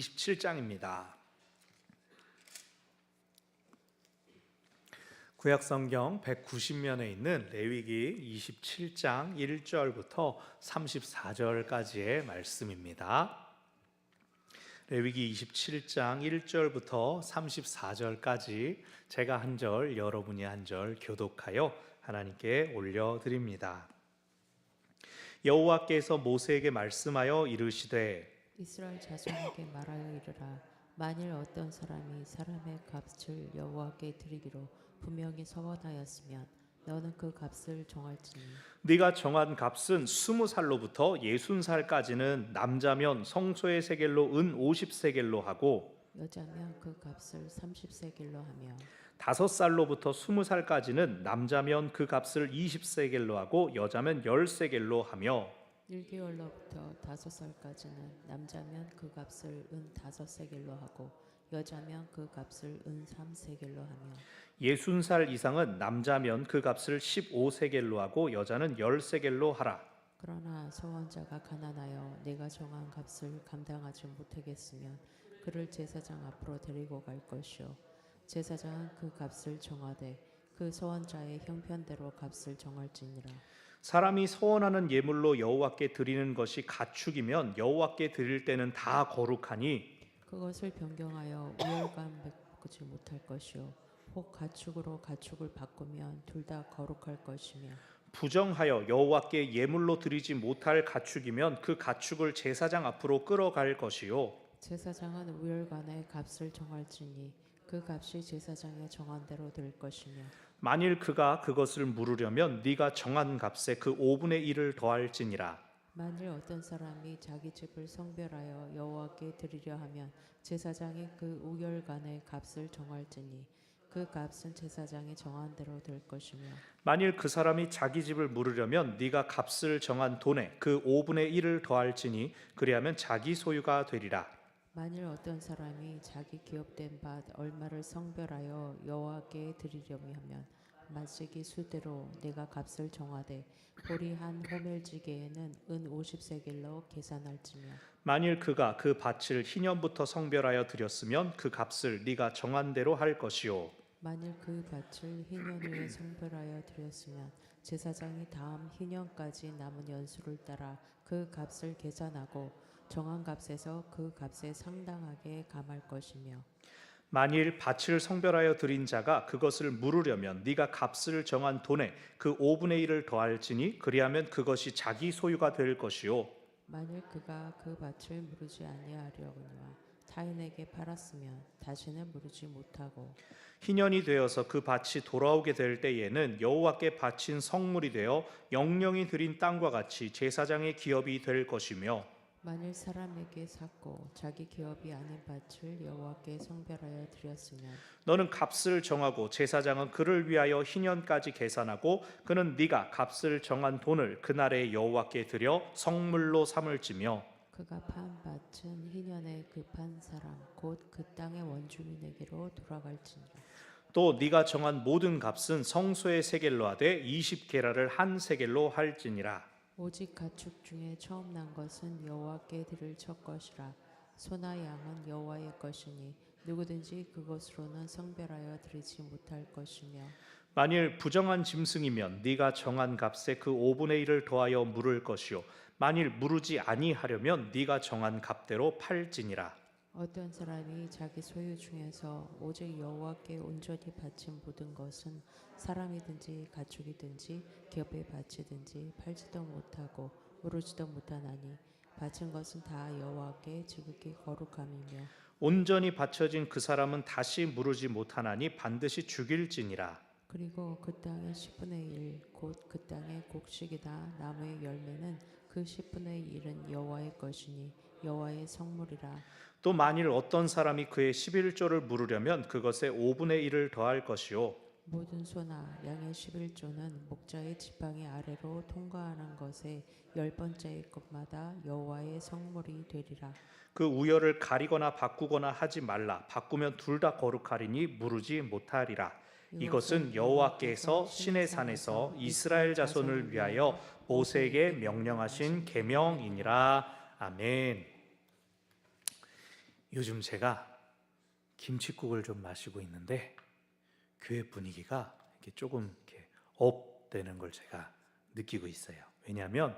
27장입니다. 구약성경 190면에 있는 레위기 27장 1절부터 34절까지의 말씀입니다. 레위기 27장 1절부터 34절까지 제가 한 절, 여러분이 한 절 교독하여 하나님께 올려드립니다. 여호와께서 모세에게 말씀하여 이르시되 이스라엘 자손에게 말하여 이르라. 만일 어떤 사람이 사람의 값을 여호와께 드리기로 분명히 서원하였으면 너는 그 값을 정할지니 네가 정한 값은 20살로부터 60살까지는 남자면 성소의 세겔로 은 50세겔로 하고 여자면 그 값을 30세겔로 하며 5살로부터 20살까지는 남자면 그 값을 20세겔로 하고 여자면 10세겔로 하며 1개월로부터 5살까지는 남자면 그 값을 은 5세겔로 하고 여자면 그 값을 은 3세겔로 하며 60살 이상은 남자면 그 값을 15세겔로 하고 여자는 10세겔로 하라. 그러나 서원자가 가난하여 내가 정한 값을 감당하지 못하겠으면 그를 제사장 앞으로 데리고 갈 것이요 제사장은 그 값을 정하되 그 서원자의 형편대로 값을 정할지니라. 사람이 서원하는 예물로 여호와께 드리는 것이 가축이면 여호와께 드릴 때는 다 거룩하니 그것을 변경하여 우열감 베꾸지 못할 것이요 혹 가축으로 가축을 바꾸면 둘 다 거룩할 것이며 부정하여 여호와께 예물로 드리지 못할 가축이면 그 가축을 제사장 앞으로 끌어갈 것이요 제사장은 우열간의 값을 정할지니 그 값이 제사장의 정한 대로 될 것이며 만일 그가 그것을 물으려면 네가 정한 값에 그 5분의 1을 더할지니라. 만일 어떤 사람이 자기 집을 성별하여 여호와께 드리려 하면 제사장이 그 우열간의 값을 정할지니 그 값은 제사장이 정한 대로 될 것이며 만일 그 사람이 자기 집을 물으려면 네가 값을 정한 돈에 그 5분의 1을 더할지니 그리하면 자기 소유가 되리라. 만일 어떤 사람이 자기 기업된 밭 얼마를 성별하여 여호와께 드리려며 하면 만세기 수대로 내가 값을 정하되 보리 한 호멜지게에는 은 50세겔로 계산할지며 만일 그가 그 밭을 희년부터 성별하여 드렸으면 그 값을 네가 정한 대로 할 것이요 만일 그 밭을 희년 후에 성별하여 드렸으면 제사장이 다음 희년까지 남은 연수를 따라 그 값을 계산하고 정한 값에서 그 값에 상당하게 감할 것이며 만일 밭을 성별하여 드린 자가 그것을 물으려면 네가 값을 정한 돈에 그 5분의 1을 더할지니 그리하면 그것이 자기 소유가 될 것이요 만일 그가 그 밭을 무르지 아니하려거니와 타인에게 팔았으면 다시는 무르지 못하고 희년이 되어서 그 밭이 돌아오게 될 때에는 여호와께 바친 성물이 되어 영령이 드린 땅과 같이 제사장의 기업이 될 것이며 만일 사람에게 샀고 자기 기업이 아닌 밭을 여호와께 성별하여 드렸으면 너는 값을 정하고 제사장은 그를 위하여 희년까지 계산하고 그는 네가 값을 정한 돈을 그날에 여호와께 드려 성물로 삼을지며 그가 판 밭은 희년에 그 판 사람 곧 그 땅의 원주민에게로 돌아갈지니라. 또 네가 정한 모든 값은 성소의 세겔로 하되 20게라를 한 세겔로 할지니라. 오직 가축 중에 처음 난 것은 여호와께 드릴 첫 것이라. 소나 양은 여호와의 것이니 누구든지 그것으로는 성별하여 드리지 못할 것이며 만일 부정한 짐승이면 네가 정한 값에 그 5분의 1을 더하여 물을 것이요 만일 물으지 아니하려면 네가 정한 값대로 팔지니라. 어떤 사람이 자기 소유 중에서 오직 여호와께 온전히 바친 모든 것은 사람이든지 가축이든지 기업의 밭이든지 팔지도 못하고 무르지도 못하나니 바친 것은 다 여호와께 지극히 거룩함이며 온전히 바쳐진 그 사람은 다시 무르지 못하나니 반드시 죽일지니라. 그리고 그 땅의 10분의 1 곧 그 땅의 곡식이나 나무의 열매는 그 10분의 1은 여호와의 것이니 여호와의 성물이라. 또 만일 어떤 사람이 그의 11조를 물으려면 그것에 5분의 1을 더할 것이요 모든 소나 양의 11조는 목자의 지팡이 아래로 통과하는 것에 10번째의 것마다 여호와의 성물이 되리라. 그 우열을 가리거나 바꾸거나 하지 말라. 바꾸면 둘 다 거룩하리니 무르지 못하리라. 이것은 여호와께서 시내 산에서 이스라엘 자손을 위하여 모세에게 명령하신 계명이니라. 아멘. 요즘 제가 김칫국을 좀 마시고 있는데 교회 분위기가 이렇게 조금 이렇게 업되는 걸 제가 느끼고 있어요. 왜냐하면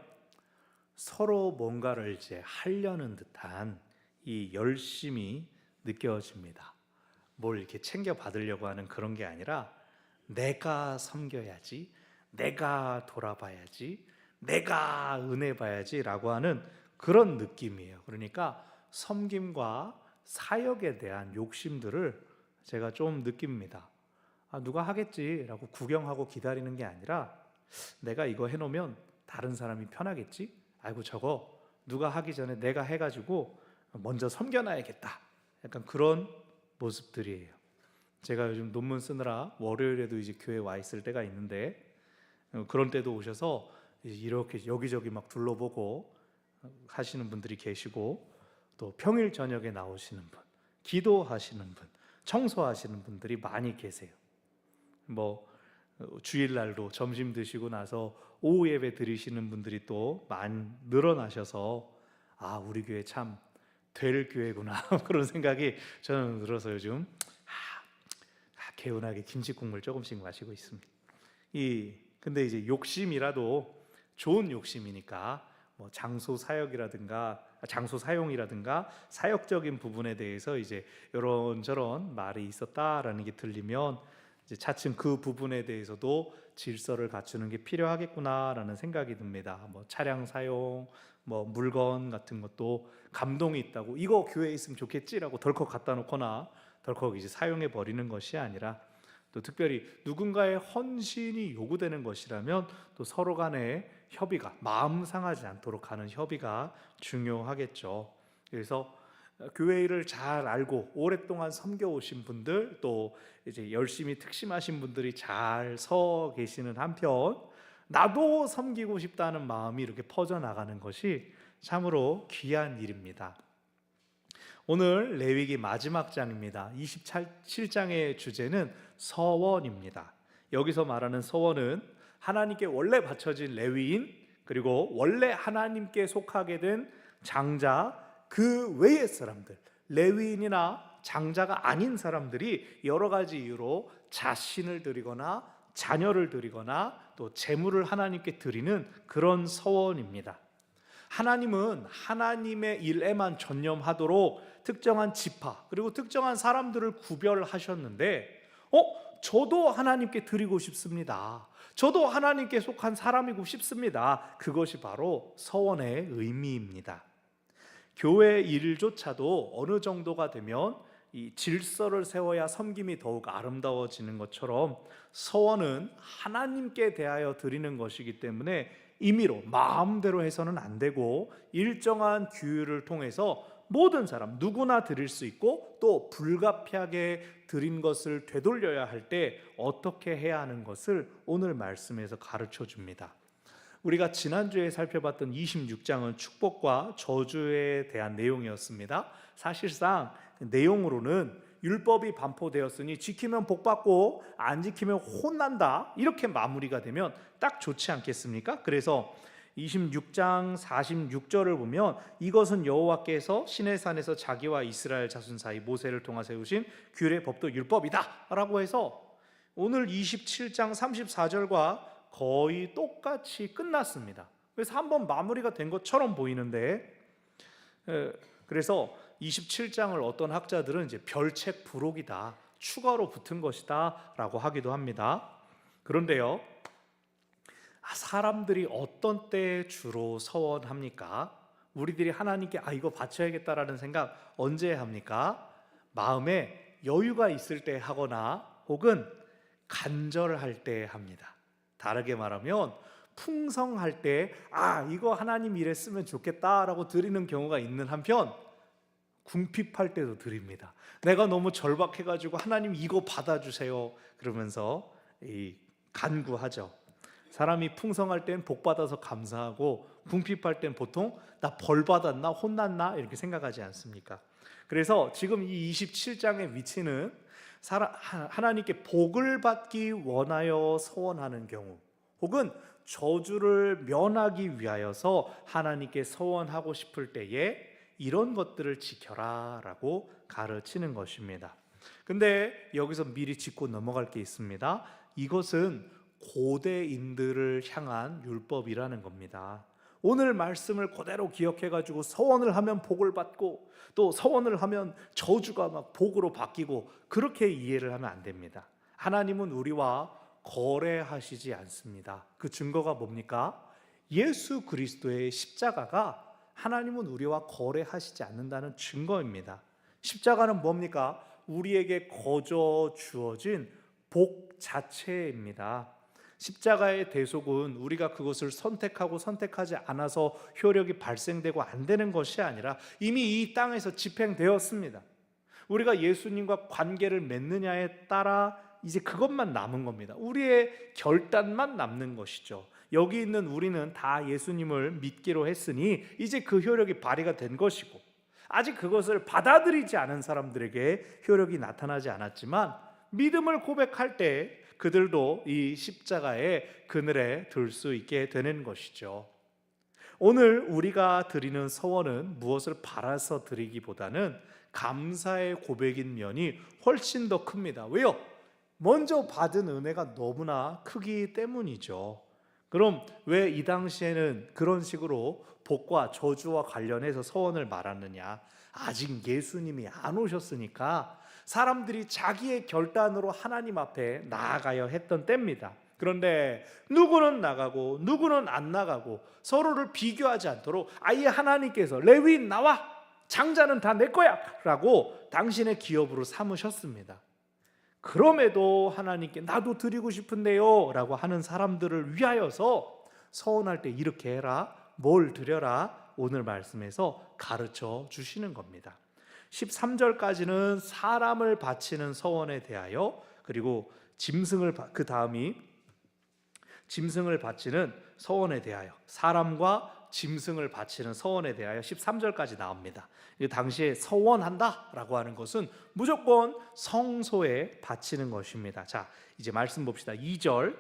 서로 뭔가를 이제 하려는 듯한 이 열심이 느껴집니다. 뭘 이렇게 챙겨 받으려고 하는 그런 게 아니라 내가 섬겨야지, 내가 돌아봐야지, 내가 은혜 봐야지라고 하는 그런 느낌이에요. 그러니까 섬김과 사역에 대한 욕심들을 제가 좀 느낍니다. 누가 하겠지라고 구경하고 기다리는 게 아니라 내가 이거 해놓으면 다른 사람이 편하겠지? 아이고 저거 누가 하기 전에 내가 해가지고 먼저 섬겨놔야겠다. 약간 그런 모습들이에요. 제가 요즘 논문 쓰느라 월요일에도 이제 교회에 와 있을 때가 있는데 그런 때도 오셔서 이렇게 여기저기 막 둘러보고 하시는 분들이 계시고, 또 평일 저녁에 나오시는 분, 기도하시는 분, 청소하시는 분들이 많이 계세요. 뭐 주일날도 점심 드시고 나서 오후 예배 드리시는 분들이 또 많이 늘어나셔서 우리 교회 참 될 교회구나 그런 생각이 저는 들어서 요즘 개운하게 김치국물 조금씩 마시고 있습니다. 근데 이제 욕심이라도 좋은 욕심이니까 뭐 장소 사용이라든가 사역적인 부분에 대해서 이제 이런저런 말이 있었다라는 게 들리면 이제 차츰 그 부분에 대해서도 질서를 갖추는 게 필요하겠구나라는 생각이 듭니다. 뭐 차량 사용, 뭐 물건 같은 것도 감동이 있다고 이거 교회에 있으면 좋겠지라고 덜컥 갖다 놓거나 덜컥 이제 사용해 버리는 것이 아니라, 또 특별히 누군가의 헌신이 요구되는 것이라면 또 서로 간의 협의가, 마음 상하지 않도록 하는 협의가 중요하겠죠. 그래서 교회 일을 잘 알고 오랫동안 섬겨오신 분들, 또 이제 열심히 특심하신 분들이 잘 서 계시는 한편 나도 섬기고 싶다는 마음이 이렇게 퍼져나가는 것이 참으로 귀한 일입니다. 오늘 레위기 마지막 장입니다. 27장의 주제는 서원입니다. 여기서 말하는 서원은 하나님께 원래 바쳐진 레위인, 그리고 원래 하나님께 속하게 된 장자, 그 외의 사람들, 레위인이나 장자가 아닌 사람들이 여러 가지 이유로 자신을 드리거나 자녀를 드리거나 또 재물을 하나님께 드리는 그런 서원입니다. 하나님은 하나님의 일에만 전념하도록 특정한 지파 그리고 특정한 사람들을 구별하셨는데 저도 하나님께 드리고 싶습니다. 저도 하나님께 속한 사람이고 싶습니다. 그것이 바로 서원의 의미입니다. 교회 일조차도 어느 정도가 되면 이 질서를 세워야 섬김이 더욱 아름다워지는 것처럼 서원은 하나님께 대하여 드리는 것이기 때문에 임의로 마음대로 해서는 안 되고 일정한 규율을 통해서 모든 사람 누구나 드릴 수 있고, 또 불가피하게 드린 것을 되돌려야 할 때 어떻게 해야 하는 것을 오늘 말씀에서 가르쳐 줍니다. 우리가 지난주에 살펴봤던 26장은 축복과 저주에 대한 내용이었습니다. 사실상 내용으로는 율법이 반포되었으니 지키면 복받고 안 지키면 혼난다, 이렇게 마무리가 되면 딱 좋지 않겠습니까? 그래서 26장 46절을 보면 이것은 여호와께서 시내산에서 자기와 이스라엘 자손 사이 모세를 통하 세우신 규례 법도 율법이다 라고 해서 오늘 27장 34절과 거의 똑같이 끝났습니다. 그래서 한번 마무리가 된 것처럼 보이는데, 그래서 27장을 어떤 학자들은 이제 별책 부록이다, 추가로 붙은 것이다 라고 하기도 합니다. 그런데요, 사람들이 어떤 때에 주로 서원합니까? 우리들이 하나님께 이거 바쳐야겠다라는 생각 언제 합니까? 마음에 여유가 있을 때 하거나 혹은 간절할 때 합니다. 다르게 말하면 풍성할 때 이거 하나님 일에 쓰면 좋겠다라고 드리는 경우가 있는 한편, 궁핍할 때도 드립니다. 내가 너무 절박해가지고 하나님 이거 받아주세요 그러면서 간구하죠. 사람이 풍성할 땐 복 받아서 감사하고 궁핍할 땐 보통 나 벌 받았나 혼났나 이렇게 생각하지 않습니까? 그래서 지금 이 27장의 위치는 하나님께 복을 받기 원하여 서원하는 경우, 혹은 저주를 면하기 위하여서 하나님께 서원하고 싶을 때에 이런 것들을 지켜라 라고 가르치는 것입니다. 근데 여기서 미리 짚고 넘어갈 게 있습니다. 이것은 고대인들을 향한 율법이라는 겁니다. 오늘 말씀을 그대로 기억해가지고 서원을 하면 복을 받고 또 서원을 하면 저주가 막 복으로 바뀌고 그렇게 이해를 하면 안 됩니다. 하나님은 우리와 거래하시지 않습니다. 그 증거가 뭡니까? 예수 그리스도의 십자가가 하나님은 우리와 거래하시지 않는다는 증거입니다. 십자가는 뭡니까? 우리에게 거저 주어진 복 자체입니다. 십자가의 대속은 우리가 그것을 선택하고 선택하지 않아서 효력이 발생되고 안 되는 것이 아니라 이미 이 땅에서 집행되었습니다. 우리가 예수님과 관계를 맺느냐에 따라 이제 그것만 남은 겁니다. 우리의 결단만 남는 것이죠. 여기 있는 우리는 다 예수님을 믿기로 했으니 이제 그 효력이 발휘가 된 것이고, 아직 그것을 받아들이지 않은 사람들에게 효력이 나타나지 않았지만 믿음을 고백할 때 그들도 이 십자가의 그늘에 들 수 있게 되는 것이죠. 오늘 우리가 드리는 서원은 무엇을 바라서 드리기보다는 감사의 고백인 면이 훨씬 더 큽니다. 왜요? 먼저 받은 은혜가 너무나 크기 때문이죠. 그럼 왜 이 당시에는 그런 식으로 복과 저주와 관련해서 서원을 말하느냐? 아직 예수님이 안 오셨으니까 사람들이 자기의 결단으로 하나님 앞에 나아가야 했던 때입니다. 그런데 누구는 나가고 누구는 안 나가고 서로를 비교하지 않도록 아예 하나님께서 레위인 나와, 장자는 다 내 거야 라고 당신의 기업으로 삼으셨습니다. 그럼에도 하나님께 나도 드리고 싶은데요 라고 하는 사람들을 위하여서 서원할 때 이렇게 해라, 뭘 드려라, 오늘 말씀에서 가르쳐 주시는 겁니다. 13절까지는 사람을 바치는 서원에 대하여, 그리고 그 다음이 짐승을 바치는 서원에 대하여, 사람과 짐승을 바치는 서원에 대하여 13절까지 나옵니다. 당시에 서원한다라고 하는 것은 무조건 성소에 바치는 것입니다. 자, 이제 말씀 봅시다. 2절,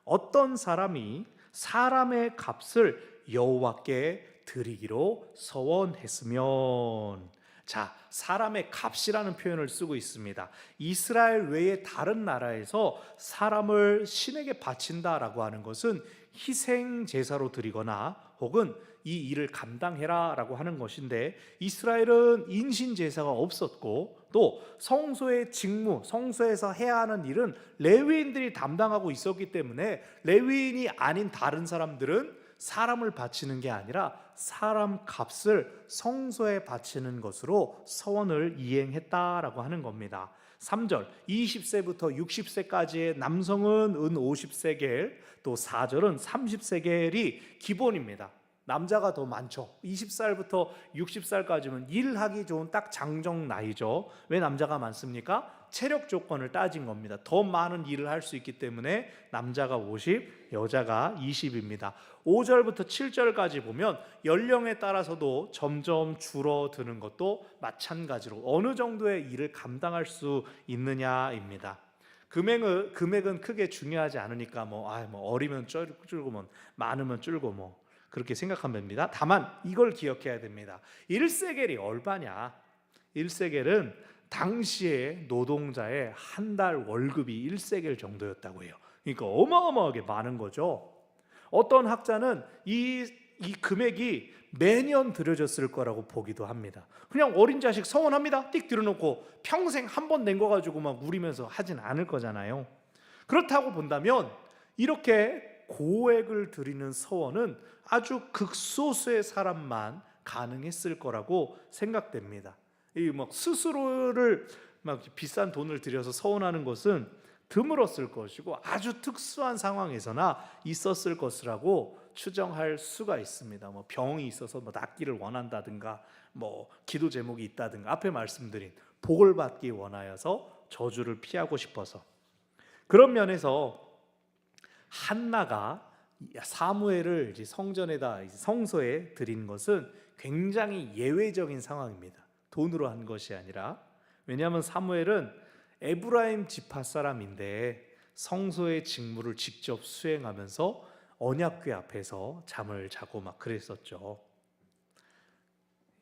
어떤 사람이 사람의 값을 여호와께 드리기로 서원했으면, 자, 사람의 값이라는 표현을 쓰고 있습니다. 이스라엘 외의 다른 나라에서 사람을 신에게 바친다라고 하는 것은 희생 제사로 드리거나 혹은 이 일을 감당해라 라고 하는 것인데, 이스라엘은 인신 제사가 없었고 또 성소의 직무, 성소에서 해야 하는 일은 레위인들이 담당하고 있었기 때문에 레위인이 아닌 다른 사람들은 사람을 바치는 게 아니라 사람 값을 성소에 바치는 것으로 서원을 이행했다라고 하는 겁니다. 3절, 20세부터 60세까지의 남성은 은 50세겔, 또 4절은 30세겔이 기본입니다. 남자가 더 많죠. 20살부터 60살까지면 일하기 좋은 딱 장정 나이죠. 왜 남자가 많습니까? 체력 조건을 따진 겁니다. 더 많은 일을 할 수 있기 때문에 남자가 50, 여자가 20입니다. 5절부터 7절까지 보면 연령에 따라서도 점점 줄어드는 것도 마찬가지로 어느 정도의 일을 감당할 수 있느냐입니다. 금액은 크게 중요하지 않으니까 어리면 줄고 많으면 줄고 그렇게 생각하면 됩니다. 다만 이걸 기억해야 됩니다. 1세겔이 얼마냐? 1세겔은 당시의 노동자의 한 달 월급이 1세겔 정도였다고 해요. 그러니까 어마어마하게 많은 거죠. 어떤 학자는 이 금액이 매년 들여졌을 거라고 보기도 합니다. 그냥 어린 자식 서원합니다 띡 들여놓고 평생 한 번 낸 거 가지고 막 우리면서 하진 않을 거잖아요. 그렇다고 본다면 이렇게 고액을 드리는 서원은 아주 극소수의 사람만 가능했을 거라고 생각됩니다. 스스로를 비싼 돈을 들여서 서원하는 것은 드물었을 것이고 아주 특수한 상황에서나 있었을 것이라고 추정할 수가 있습니다. 병이 있어서 낫기를 원한다든가 기도 제목이 있다든가 앞에 말씀드린 복을 받기 원하여서 저주를 피하고 싶어서. 그런 면에서 한나가 사무엘을 성소에 드린 것은 굉장히 예외적인 상황입니다. 돈으로 한 것이 아니라. 왜냐하면 사무엘은 에브라임 지파 사람인데 성소의 직무를 직접 수행하면서 언약궤 앞에서 잠을 자고 그랬었죠.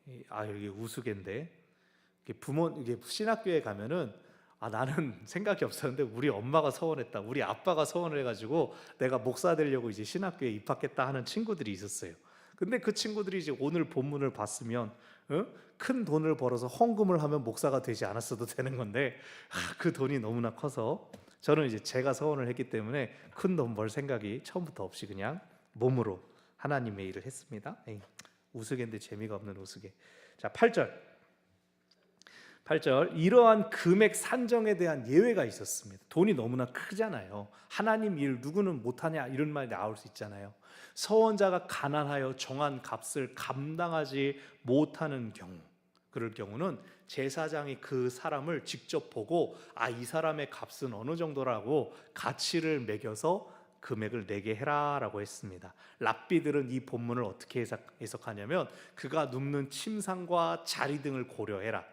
이게 우스개인데, 이게 신학교에 가면은 나는 생각이 없었는데 우리 엄마가 서원했다, 우리 아빠가 서원을 해가지고 내가 목사 되려고 이제 신학교에 입학했다 하는 친구들이 있었어요. 근데 그 친구들이 이제 오늘 본문을 봤으면 큰 돈을 벌어서 헌금을 하면 목사가 되지 않았어도 되는 건데 그 돈이 너무나 커서 저는 이제 제가 서원을 했기 때문에 큰 돈 벌 생각이 처음부터 없이 그냥 몸으로 하나님의 일을 했습니다. 우스개인데 재미가 없는 우스개. 자, 8절 이러한 금액 산정에 대한 예외가 있었습니다. 돈이 너무나 크잖아요. 하나님 일 누구는 못하냐 이런 말이 나올 수 있잖아요. 서원자가 가난하여 정한 값을 감당하지 못하는 경우, 그럴 경우는 제사장이 그 사람을 직접 보고 이 사람의 값은 어느 정도라고 가치를 매겨서 금액을 내게 해라라고 했습니다. 랍비들은 이 본문을 어떻게 해석하냐면 그가 눕는 침상과 자리 등을 고려해라,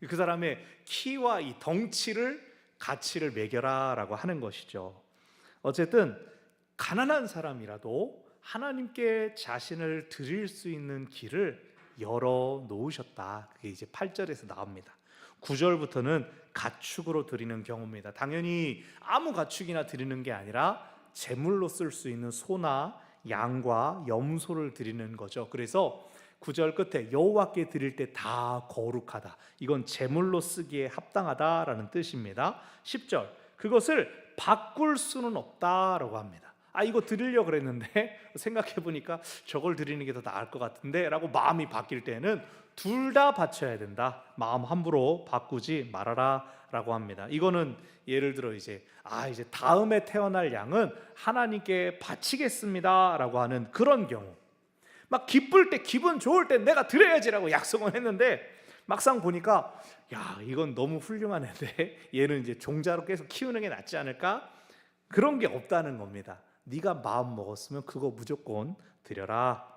그 사람의 키와 이 덩치를 가치를 매겨라라고 하는 것이죠. 어쨌든 가난한 사람이라도 하나님께 자신을 드릴 수 있는 길을 열어 놓으셨다. 그게 이제 8절에서 나옵니다. 9절부터는 가축으로 드리는 경우입니다. 당연히 아무 가축이나 드리는 게 아니라 제물로 쓸 수 있는 소나 양과 염소를 드리는 거죠. 그래서 9절 끝에 여호와께 드릴 때 다 거룩하다, 이건 제물로 쓰기에 합당하다라는 뜻입니다. 10절 그것을 바꿀 수는 없다라고 합니다. 이거 드리려고 그랬는데 생각해 보니까 저걸 드리는 게 더 나을 것 같은데 라고 마음이 바뀔 때는 둘 다 바쳐야 된다, 마음 함부로 바꾸지 말아라 라고 합니다. 이거는 예를 들어 이제 다음에 태어날 양은 하나님께 바치겠습니다 라고 하는 그런 경우, 막 기쁠 때 기분 좋을 때 내가 드려야지라고 약속을 했는데 막상 보니까 이건 너무 훌륭한 애인데 얘는 이제 종자로 계속 키우는 게 낫지 않을까? 그런 게 없다는 겁니다. 네가 마음 먹었으면 그거 무조건 드려라.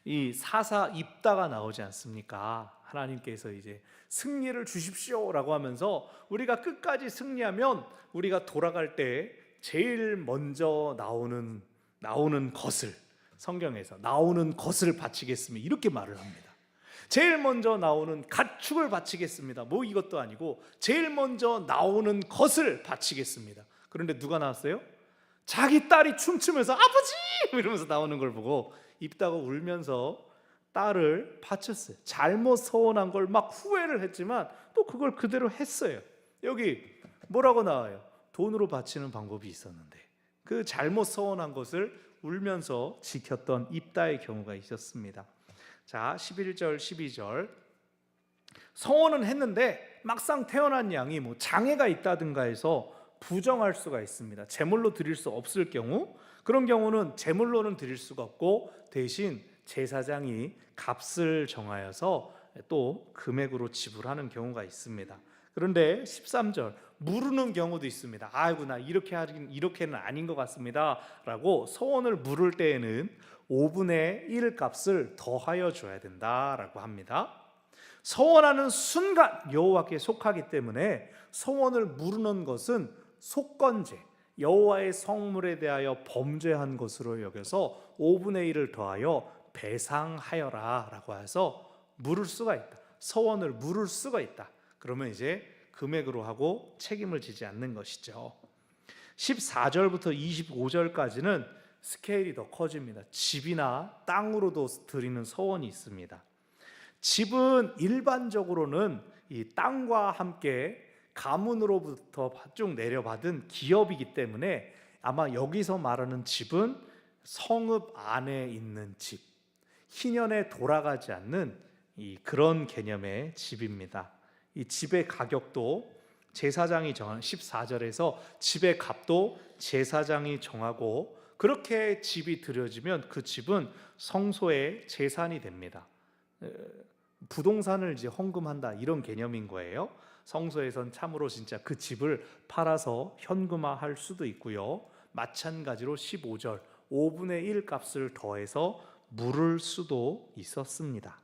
이 사사 입다가 나오지 않습니까? 하나님께서 이제 승리를 주십시오라고 하면서 우리가 끝까지 승리하면 우리가 돌아갈 때 제일 먼저 나오는 것을, 성경에서 나오는 것을 바치겠습니다 이렇게 말을 합니다. 제일 먼저 나오는 가축을 바치겠습니다, 뭐 이것도 아니고 제일 먼저 나오는 것을 바치겠습니다. 그런데 누가 나왔어요? 자기 딸이 춤추면서 아버지 이러면서 나오는 걸 보고 입다가 울면서 딸을 바쳤어요. 잘못 서원한 걸 막 후회를 했지만 또 그걸 그대로 했어요. 여기 뭐라고 나와요? 돈으로 바치는 방법이 있었는데 그 잘못 서원한 것을 울면서 지켰던 입다의 경우가 있었습니다. 자, 11절 12절 서원은 했는데 막상 태어난 양이 뭐 장애가 있다든가 해서 부정할 수가 있습니다. 제물로 드릴 수 없을 경우, 그런 경우는 제물로는 드릴 수가 없고 대신 제사장이 값을 정하여서 또 금액으로 지불하는 경우가 있습니다. 그런데 13절 물으는 경우도 있습니다. 나 이렇게는 아닌 것 같습니다 라고 서원을 물을 때에는 5분의 1 값을 더하여 줘야 된다라고 합니다. 서원하는 순간 여호와께 속하기 때문에 서원을 물으는 것은 속건제, 여호와의 성물에 대하여 범죄한 것으로 여겨서 5분의 1을 더하여 배상하여라 라고 해서 물을 수가 있다, 서원을 물을 수가 있다. 그러면 이제 금액으로 하고 책임을 지지 않는 것이죠. 14절부터 25절까지는 스케일이 더 커집니다. 집이나 땅으로도 드리는 서원이 있습니다. 집은 일반적으로는 이 땅과 함께 가문으로부터 쭉 내려받은 기업이기 때문에 아마 여기서 말하는 집은 성읍 안에 있는 집, 희년에 돌아가지 않는 그런 개념의 집입니다. 이 집의 가격도 제사장이 정한 14절에서 집의 값도 제사장이 정하고 그렇게 집이 드려지면 그 집은 성소의 재산이 됩니다. 부동산을 이제 헌금한다 이런 개념인 거예요. 성소에선 참으로 진짜 그 집을 팔아서 현금화할 수도 있고요. 마찬가지로 15절 5분의 1 값을 더해서 물을 수도 있었습니다.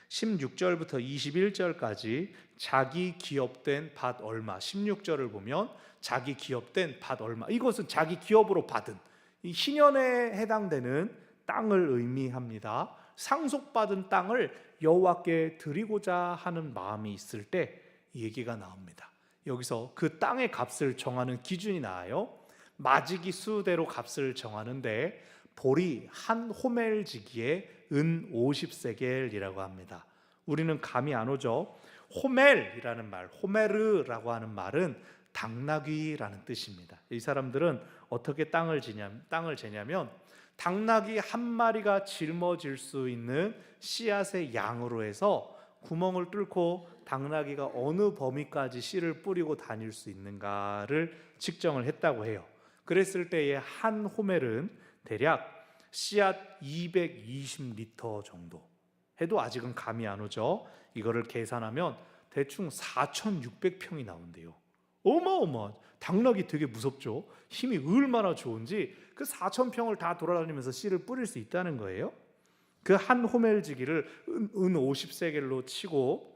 16절부터 21절까지 자기 기업된 밭 얼마, 16절을 보면 자기 기업된 밭 얼마, 이것은 자기 기업으로 받은 이 희년에 해당되는 땅을 의미합니다. 상속받은 땅을 여호와께 드리고자 하는 마음이 있을 때 이 얘기가 나옵니다. 여기서 그 땅의 값을 정하는 기준이 나와요. 마지기 수대로 값을 정하는데 볼이 한 호멜지기에 은 50세겔이라고 합니다. 우리는 감이 안 오죠. 호멜이라는 말, 호메르라고 하는 말은 당나귀라는 뜻입니다. 이 사람들은 어떻게 땅을 재냐면 당나귀 한 마리가 짊어질 수 있는 씨앗의 양으로 해서 구멍을 뚫고 당나귀가 어느 범위까지 씨를 뿌리고 다닐 수 있는가를 측정을 했다고 해요. 그랬을 때의 한 호멜은 대략 씨앗 220리터 정도 해도 아직은 감이 안 오죠. 이거를 계산하면 대충 4,600평이 나온대요. 어마어마. 당나귀 되게 무섭죠. 힘이 얼마나 좋은지 그 4,000평을 다 돌아다니면서 씨를 뿌릴 수 있다는 거예요. 그 한 호멜지기를 은 50세겔로 치고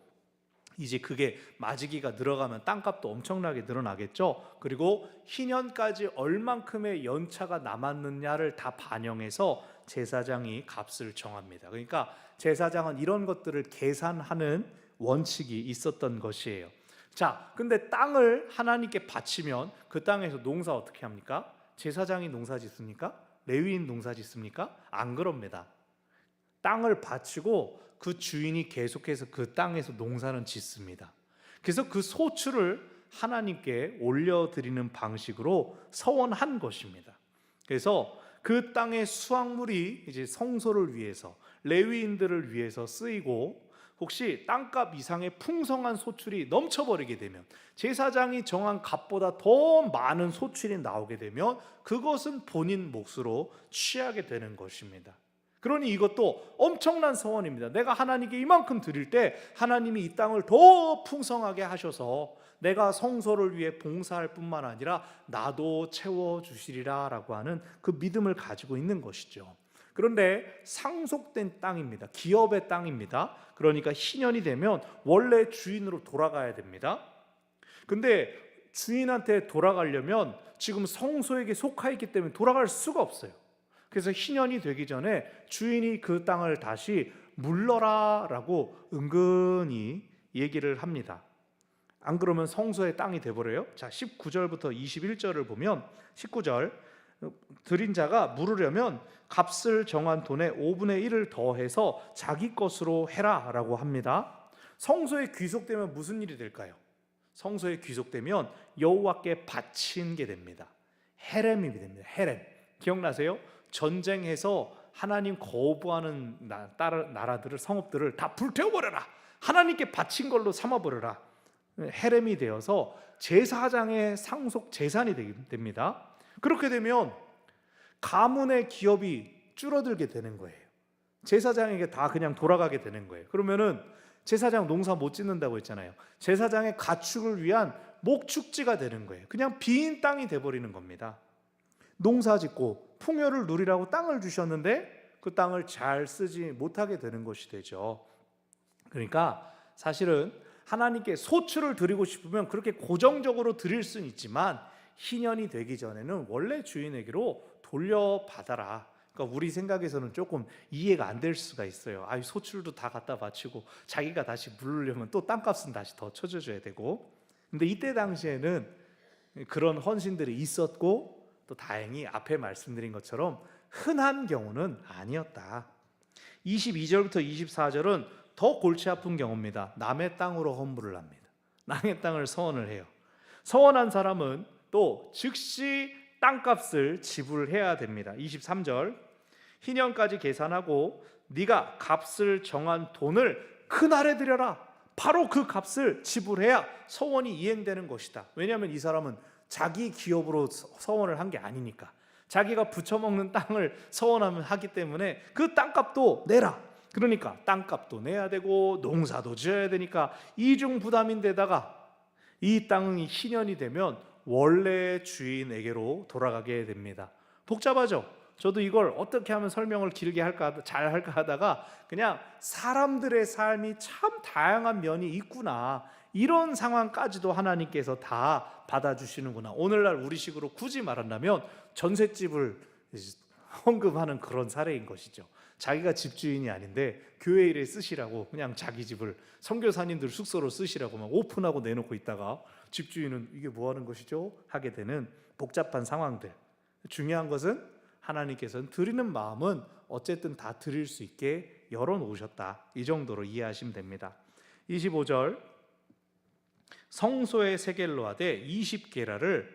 이제 그게 마지기가 늘어가면 땅값도 엄청나게 늘어나겠죠. 그리고 희년까지 얼만큼의 연차가 남았느냐를 다 반영해서 제사장이 값을 정합니다. 그러니까 제사장은 이런 것들을 계산하는 원칙이 있었던 것이에요. 자, 근데 땅을 하나님께 바치면 그 땅에서 농사 어떻게 합니까? 제사장이 농사 짓습니까? 레위인 농사 짓습니까? 안 그럽니다. 땅을 바치고 그 주인이 계속해서 그 땅에서 농사는 짓습니다. 그래서 그 소출을 하나님께 올려드리는 방식으로 서원한 것입니다. 그래서 그 땅의 수확물이 이제 성소를 위해서, 레위인들을 위해서 쓰이고, 혹시 땅값 이상의 풍성한 소출이 넘쳐버리게 되면, 제사장이 정한 값보다 더 많은 소출이 나오게 되면 그것은 본인 몫으로 취하게 되는 것입니다. 그러니 이것도 엄청난 서원입니다. 내가 하나님께 이만큼 드릴 때 하나님이 이 땅을 더 풍성하게 하셔서 내가 성소를 위해 봉사할 뿐만 아니라 나도 채워주시리라 라고 하는 그 믿음을 가지고 있는 것이죠. 그런데 상속된 땅입니다. 기업의 땅입니다. 그러니까 희년이 되면 원래 주인으로 돌아가야 됩니다. 근데 주인한테 돌아가려면 지금 성소에게 속하 있기 때문에 돌아갈 수가 없어요. 그래서 희년이 되기 전에 주인이 그 땅을 다시 물러라 라고 은근히 얘기를 합니다. 안 그러면 성소의 땅이 돼버려요. 자, 19절부터 21절을 보면 19절 드린 자가 물으려면 값을 정한 돈의 5분의 1을 더해서 자기 것으로 해라 라고 합니다. 성소에 귀속되면 무슨 일이 될까요? 성소에 귀속되면 여호와께 바친 게 됩니다. 헤렘이 됩니다. 헤렘. 기억나세요? 전쟁해서 하나님 거부하는 나라들을, 성읍들을 다 불태워버려라. 하나님께 바친 걸로 삼아버려라. 헤렘이 되어서 제사장의 상속 재산이 됩니다. 그렇게 되면 가문의 기업이 줄어들게 되는 거예요. 제사장에게 다 그냥 돌아가게 되는 거예요. 그러면은 제사장 농사 못 짓는다고 했잖아요. 제사장의 가축을 위한 목축지가 되는 거예요. 그냥 빈 땅이 돼버리는 겁니다. 농사 짓고 풍요를 누리라고 땅을 주셨는데 그 땅을 잘 쓰지 못하게 되는 것이 되죠. 그러니까 사실은 하나님께 소출을 드리고 싶으면 그렇게 고정적으로 드릴 수는 있지만 희년이 되기 전에는 원래 주인에게로 돌려받아라. 그러니까 우리 생각에서는 조금 이해가 안 될 수가 있어요. 소출도 다 갖다 바치고 자기가 다시 물으려면 또 땅값은 다시 더 쳐줘야 되고. 근데 이때 당시에는 그런 헌신들이 있었고 또 다행히 앞에 말씀드린 것처럼 흔한 경우는 아니었다. 22절부터 24절은 더 골치 아픈 경우입니다. 남의 땅으로 헌물을 합니다. 남의 땅을 서원을 해요. 서원한 사람은 또 즉시 땅값을 지불해야 됩니다. 23절 희년까지 계산하고 네가 값을 정한 돈을 그날에 드려라. 바로 그 값을 지불해야 서원이 이행되는 것이다. 왜냐하면 이 사람은 자기 기업으로 서원을 한 게 아니니까. 자기가 부쳐먹는 땅을 서원하면 하기 때문에 그 땅값도 내라. 그러니까 땅값도 내야 되고 농사도 지어야 되니까 이중 부담인데다가 이 땅이 희년이 되면 원래 주인에게로 돌아가게 됩니다. 복잡하죠? 저도 이걸 어떻게 하면 설명을 길게 할까, 잘 할까 하다가 그냥 사람들의 삶이 참 다양한 면이 있구나, 이런 상황까지도 하나님께서 다 받아주시는구나. 오늘날 우리식으로 굳이 말한다면 전셋집을 헌금하는 그런 사례인 것이죠. 자기가 집주인이 아닌데 교회 일에 쓰시라고 그냥 자기 집을 선교사님들 숙소로 쓰시라고 막 오픈하고 내놓고 있다가 집주인은 이게 뭐 하는 것이죠? 하게 되는 복잡한 상황들. 중요한 것은 하나님께서는 드리는 마음은 어쨌든 다 드릴 수 있게 열어놓으셨다. 이 정도로 이해하시면 됩니다. 25절 성소의 세겔로 하되 20게라를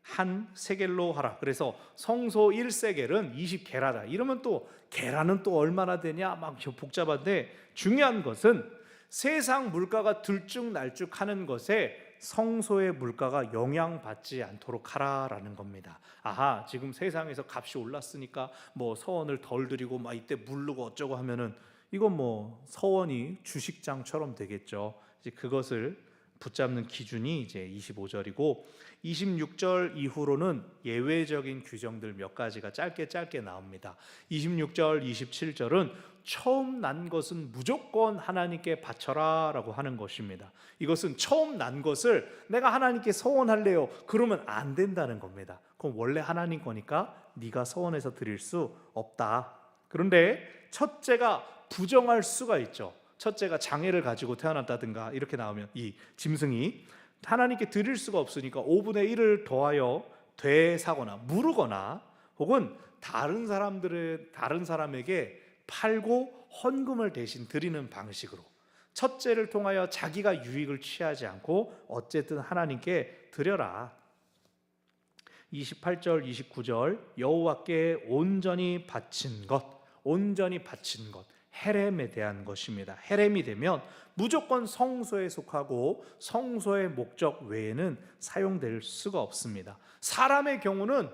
한 세겔로 하라. 그래서 성소 1세겔은 20게라다. 이러면 또 게라는 또 얼마나 되냐 막 복잡한데 중요한 것은 세상 물가가 들쭉날쭉하는 것에 성소의 물가가 영향받지 않도록 하라라는 겁니다. 아하, 지금 세상에서 값이 올랐으니까 뭐 서원을 덜 드리고 막 이때 물르고 어쩌고 하면은 이건 뭐 서원이 주식장처럼 되겠죠. 이제 그것을 붙잡는 기준이 이제 25절이고 26절 이후로는 예외적인 규정들 몇 가지가 짧게 나옵니다. 26절, 27절은 처음 난 것은 무조건 하나님께 바쳐라 라고 하는 것입니다. 이것은 처음 난 것을 내가 하나님께 서원할래요 그러면 안 된다는 겁니다. 그럼 원래 하나님 거니까 네가 서원해서 드릴 수 없다. 그런데 첫째가 부정할 수가 있죠. 첫째가 장애를 가지고 태어났다든가 이렇게 나오면 이 짐승이 하나님께 드릴 수가 없으니까 5분의 1을 더하여 되사거나 무르거나 혹은 다른 사람에게 팔고 헌금을 대신 드리는 방식으로 첫째를 통하여 자기가 유익을 취하지 않고 어쨌든 하나님께 드려라. 28절 29절 여호와께 온전히 바친 것 헤렘에 대한 것입니다. 헤렘이 되면 무조건 성소에 속하고 성소의 목적 외에는 사용될 수가 없습니다. 사람의 경우는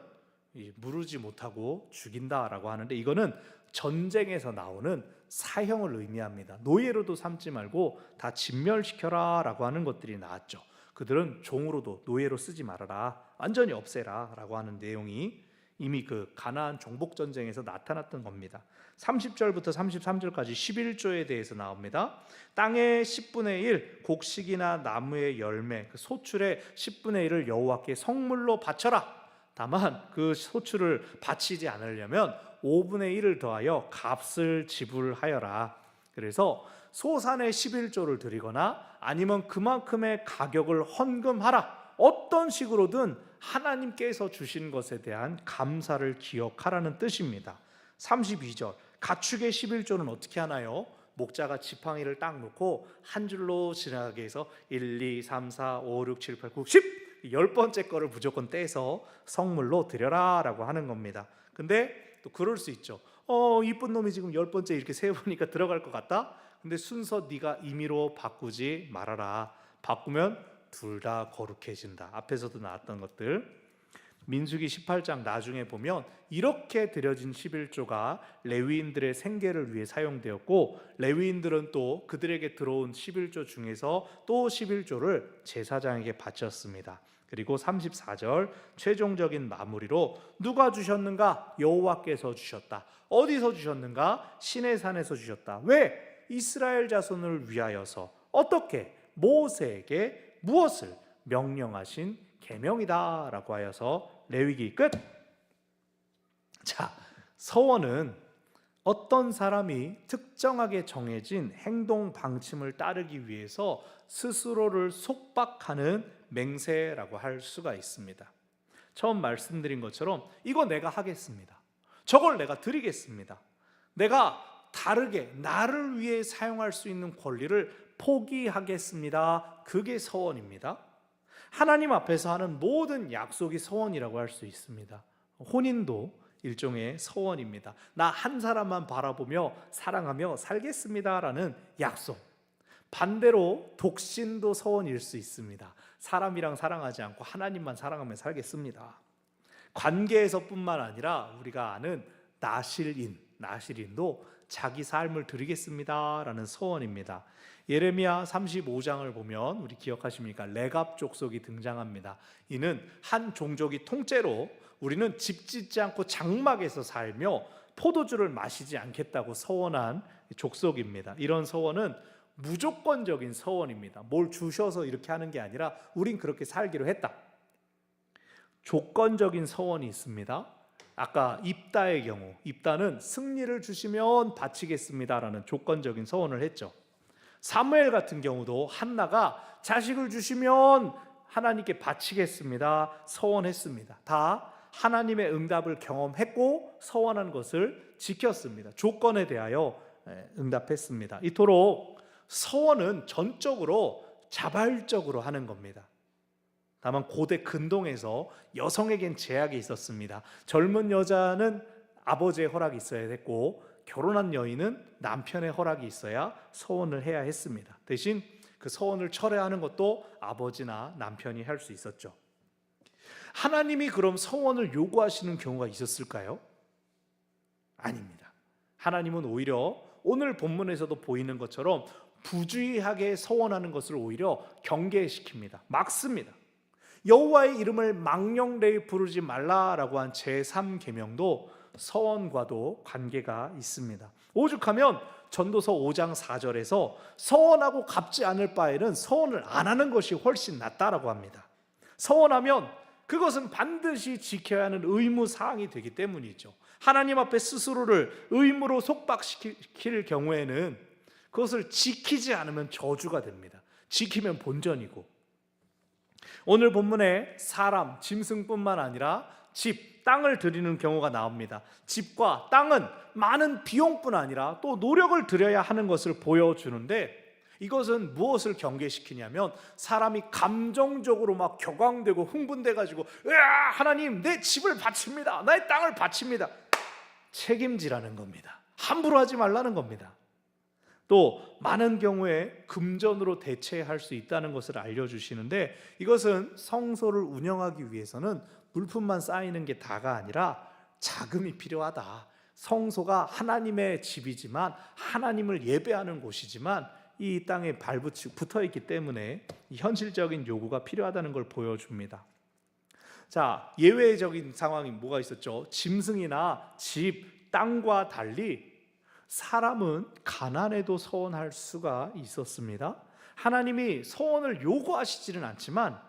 무르지 못하고 죽인다라고 하는데 이거는 전쟁에서 나오는 사형을 의미합니다. 노예로도 삼지 말고 다 진멸시켜라 라고 하는 것들이 나왔죠. 그들은 종으로도 노예로 쓰지 말아라, 완전히 없애라 라고 하는 내용이 이미 그 가나안 정복전쟁에서 나타났던 겁니다. 30절부터 33절까지 11조에 대해서 나옵니다. 땅의 10분의 1 곡식이나 나무의 열매 그 소출의 10분의 1을 여호와께 성물로 바쳐라. 다만 그 소출을 바치지 않으려면 5분의 1을 더하여 값을 지불하여라. 그래서 소산의 11조를 드리거나 아니면 그만큼의 가격을 헌금하라. 어떤 식으로든 하나님께서 주신 것에 대한 감사를 기억하라는 뜻입니다. 32절 가축의 11조는 어떻게 하나요? 목자가 지팡이를 딱 놓고 한 줄로 지나가게 해서 1, 2, 3, 4, 5, 6, 7, 8, 9, 10 10번째 거를 무조건 떼서 성물로 드려라 라고 하는 겁니다. 근데 또 그럴 수 있죠. 이쁜 놈이 지금 10번째 이렇게 세보니까 들어갈 것 같다? 근데 순서 네가 임의로 바꾸지 말아라. 바꾸면 둘 다 거룩해진다. 앞에서도 나왔던 것들. 민수기 18장 나중에 보면 이렇게 드려진 11조가 레위인들의 생계를 위해 사용되었고 레위인들은 또 그들에게 들어온 11조 중에서 또 11조를 제사장에게 바쳤습니다. 그리고 34절 최종적인 마무리로 누가 주셨는가? 여호와께서 주셨다. 어디서 주셨는가? 시내산에서 주셨다. 왜? 이스라엘 자손을 위하여서. 어떻게? 모세에게 무엇을? 명령하신 계명이다 라고 하여서 레위기 끝. 자, 서원은 어떤 사람이 특정하게 정해진 행동 방침을 따르기 위해서 스스로를 속박하는 맹세라고 할 수가 있습니다. 처음 말씀드린 것처럼 이거 내가 하겠습니다. 저걸 내가 드리겠습니다. 내가 다르게 나를 위해 사용할 수 있는 권리를 포기하겠습니다. 그게 서원입니다. 하나님 앞에서 하는 모든 약속이 서원이라고 할 수 있습니다. 혼인도 일종의 서원입니다. 나 한 사람만 바라보며 사랑하며 살겠습니다라는 약속. 반대로 독신도 서원일 수 있습니다. 사람이랑 사랑하지 않고 하나님만 사랑하며 살겠습니다. 관계에서뿐만 아니라 우리가 아는 나실인도 자기 삶을 드리겠습니다라는 서원입니다. 예레미야 35장을 보면 우리 기억하십니까? 레갑 족속이 등장합니다. 이는 한 종족이 통째로 우리는 집 짓지 않고 장막에서 살며 포도주를 마시지 않겠다고 서원한 족속입니다. 이런 서원은 무조건적인 서원입니다. 뭘 주셔서 이렇게 하는 게 아니라 우린 그렇게 살기로 했다. 조건적인 서원이 있습니다. 아까 입다의 경우, 입다는 승리를 주시면 바치겠습니다라는 조건적인 서원을 했죠. 사무엘 같은 경우도 한나가 자식을 주시면 하나님께 바치겠습니다 서원했습니다. 다 하나님의 응답을 경험했고 서원한 것을 지켰습니다. 조건에 대하여 응답했습니다. 이토록 서원은 전적으로 자발적으로 하는 겁니다. 다만 고대 근동에서 여성에겐 제약이 있었습니다. 젊은 여자는 아버지의 허락이 있어야 됐고 결혼한 여인은 남편의 허락이 있어야 서원을 해야 했습니다. 대신 그 서원을 철회하는 것도 아버지나 남편이 할 수 있었죠. 하나님이 그럼 서원을 요구하시는 경우가 있었을까요? 아닙니다. 하나님은 오히려 오늘 본문에서도 보이는 것처럼 부주의하게 서원하는 것을 오히려 경계시킵니다. 막습니다. 여호와의 이름을 망령되이 부르지 말라라고 한 제3계명도 서원과도 관계가 있습니다. 오죽하면 전도서 5장 4절에서 서원하고 갚지 않을 바에는 서원을 안 하는 것이 훨씬 낫다라고 합니다. 서원하면 그것은 반드시 지켜야 하는 의무사항이 되기 때문이죠. 하나님 앞에 스스로를 의무로 속박시킬 경우에는 그것을 지키지 않으면 저주가 됩니다. 지키면 본전이고. 오늘 본문에 사람, 짐승뿐만 아니라 집, 땅을 드리는 경우가 나옵니다. 집과 땅은 많은 비용뿐 아니라 또 노력을 들여야 하는 것을 보여주는데, 이것은 무엇을 경계시키냐면 사람이 감정적으로 막 격앙되고 흥분돼가지고 으아, 하나님 내 집을 바칩니다, 나의 땅을 바칩니다, 책임지라는 겁니다. 함부로 하지 말라는 겁니다. 또 많은 경우에 금전으로 대체할 수 있다는 것을 알려주시는데, 이것은 성소를 운영하기 위해서는 물품만 쌓이는 게 다가 아니라 자금이 필요하다. 성소가 하나님의 집이지만 하나님을 예배하는 곳이지만 이 땅에 붙어있기 때문에 현실적인 요구가 필요하다는 걸 보여줍니다. 자, 예외적인 상황이 뭐가 있었죠? 짐승이나 집, 땅과 달리 사람은 가난해도 서원할 수가 있었습니다. 하나님이 서원을 요구하시지는 않지만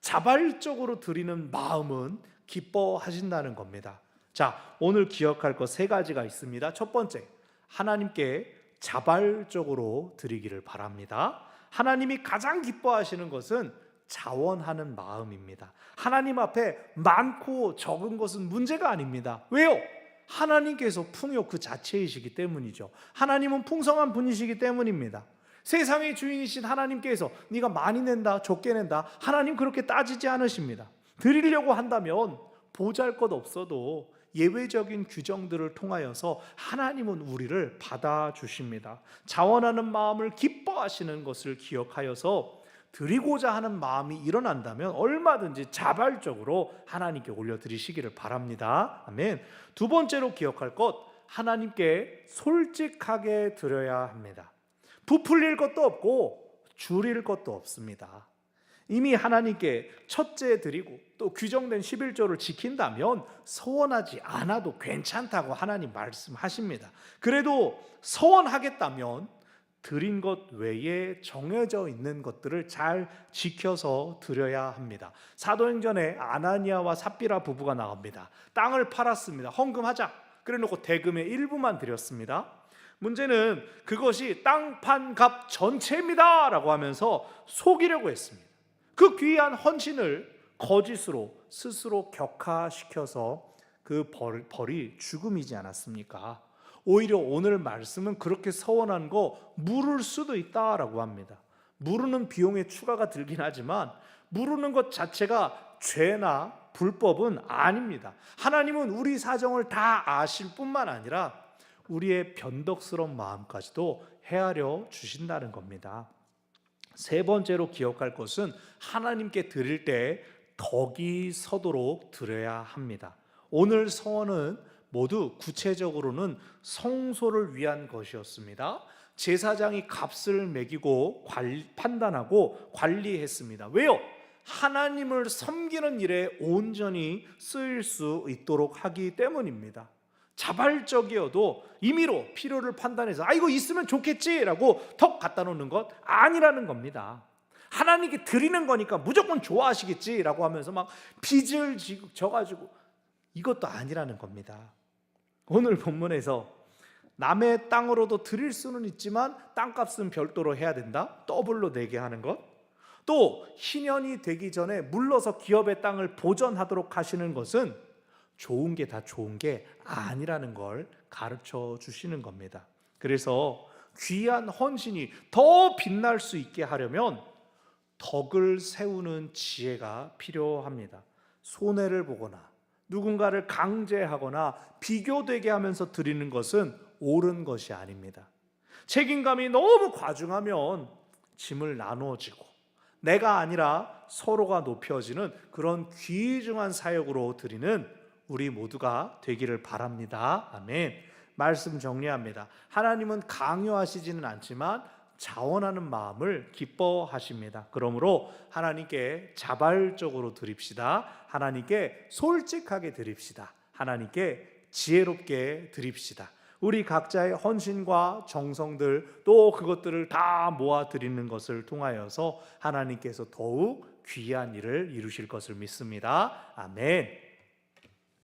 자발적으로 드리는 마음은 기뻐하신다는 겁니다. 자, 오늘 기억할 것 3가지가 있습니다. 첫 번째, 하나님께 자발적으로 드리기를 바랍니다. 하나님이 가장 기뻐하시는 것은 자원하는 마음입니다. 하나님 앞에 많고 적은 것은 문제가 아닙니다. 왜요? 하나님께서 풍요 그 자체이시기 때문이죠. 하나님은 풍성한 분이시기 때문입니다. 세상의 주인이신 하나님께서 네가 많이 낸다 적게 낸다, 하나님 그렇게 따지지 않으십니다. 드리려고 한다면 보잘것없어도 예외적인 규정들을 통하여서 하나님은 우리를 받아주십니다. 자원하는 마음을 기뻐하시는 것을 기억하여서 드리고자 하는 마음이 일어난다면 얼마든지 자발적으로 하나님께 올려드리시기를 바랍니다. 아멘. 두 번째로 기억할 것, 하나님께 솔직하게 드려야 합니다. 부풀릴 것도 없고 줄일 것도 없습니다. 이미 하나님께 첫째 드리고 또 규정된 11조를 지킨다면 서원하지 않아도 괜찮다고 하나님 말씀하십니다. 그래도 서원하겠다면 드린 것 외에 정해져 있는 것들을 잘 지켜서 드려야 합니다. 사도행전에 아나니아와 삽비라 부부가 나옵니다. 땅을 팔았습니다. 헌금하자 그래놓고 대금의 일부만 드렸습니다. 문제는 그것이 땅 판 값 전체입니다 라고 하면서 속이려고 했습니다. 그 귀한 헌신을 거짓으로 스스로 격화시켜서 그 벌이 죽음이지 않았습니까? 오히려 오늘 말씀은 그렇게 서원한 거 물을 수도 있다라고 합니다. 무르는 비용에 추가가 들긴 하지만 무르는 것 자체가 죄나 불법은 아닙니다. 하나님은 우리 사정을 다 아실 뿐만 아니라 우리의 변덕스러운 마음까지도 헤아려 주신다는 겁니다. 세 번째로 기억할 것은 하나님께 드릴 때 덕이 서도록 드려야 합니다. 오늘 서원은 모두 구체적으로는 성소를 위한 것이었습니다. 제사장이 값을 매기고 판단하고 관리했습니다. 왜요? 하나님을 섬기는 일에 온전히 쓰일 수 있도록 하기 때문입니다. 자발적이어도 임의로 필요를 판단해서 이거 있으면 좋겠지라고 턱 갖다 놓는 것 아니라는 겁니다. 하나님께 드리는 거니까 무조건 좋아하시겠지라고 하면서 막 빚을 져가지고 이것도 아니라는 겁니다. 오늘 본문에서 남의 땅으로도 드릴 수는 있지만 땅값은 별도로 해야 된다, 더블로 내게 하는 것, 또 희년이 되기 전에 물러서 기업의 땅을 보전하도록 하시는 것은 좋은 게 다 좋은 게 아니라는 걸 가르쳐 주시는 겁니다. 그래서 귀한 헌신이 더 빛날 수 있게 하려면 덕을 세우는 지혜가 필요합니다. 손해를 보거나 누군가를 강제하거나 비교되게 하면서 드리는 것은 옳은 것이 아닙니다. 책임감이 너무 과중하면 짐을 나누어지고 내가 아니라 서로가 높여지는 그런 귀중한 사역으로 드리는 우리 모두가 되기를 바랍니다. 아멘. 말씀 정리합니다. 하나님은 강요하시지는 않지만 자원하는 마음을 기뻐하십니다. 그러므로 하나님께 자발적으로 드립시다. 하나님께 솔직하게 드립시다. 하나님께 지혜롭게 드립시다. 우리 각자의 헌신과 정성들 또 그것들을 다 모아 드리는 것을 통하여서 하나님께서 더욱 귀한 일을 이루실 것을 믿습니다. 아멘.